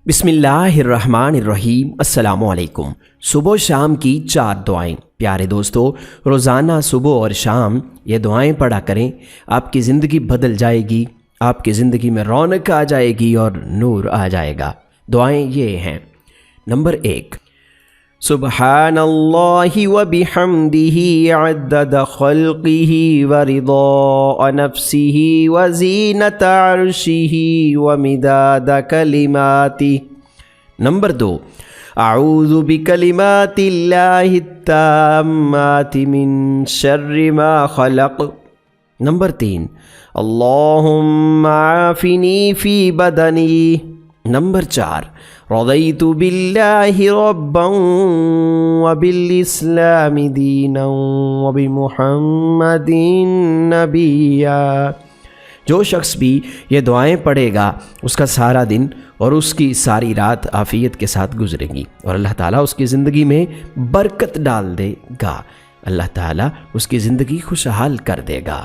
बिस्मिल्लाहिर्रहमानिर्रहीम। अस्सलामु अलैकुम। सुबह शाम की 4 दुआएं। प्यारे दोस्तों, रोज़ाना सुबह और शाम ये दुआएं पढ़ा करें, आपकी ज़िंदगी बदल जाएगी, आपकी ज़िंदगी में रौनक आ जाएगी और नूर आ जाएगा। दुआएं ये हैं। नंबर 1, सुब्हानल्लाहि व बिहम्दिही अद्दद खल्क़िही व रिदा नफ्सिही व ज़ीनत अर्शिही व मिदाद कलिमातिही। नंबर 2, अऊज़ु बिकलिमातिल्लाहि त्ताम्माति मिन शर्रि मा खलक़। नंबर 3, अल्लाहुम्मा आफ़िनी फ़ी बदनी। नंबर 4, रज़यतु बिल्लाहि रब्बन व बिल इस्लामि दीनन व बि मुहम्मदिन नबिय्या। जो शख्स भी ये दुआएं पढ़ेगा उसका सारा दिन और उसकी सारी रात आफ़ियत के साथ गुजरेगी और अल्लाह ताला उसकी ज़िंदगी में बरकत डाल देगा। अल्लाह ताला उसकी ज़िंदगी खुशहाल कर देगा।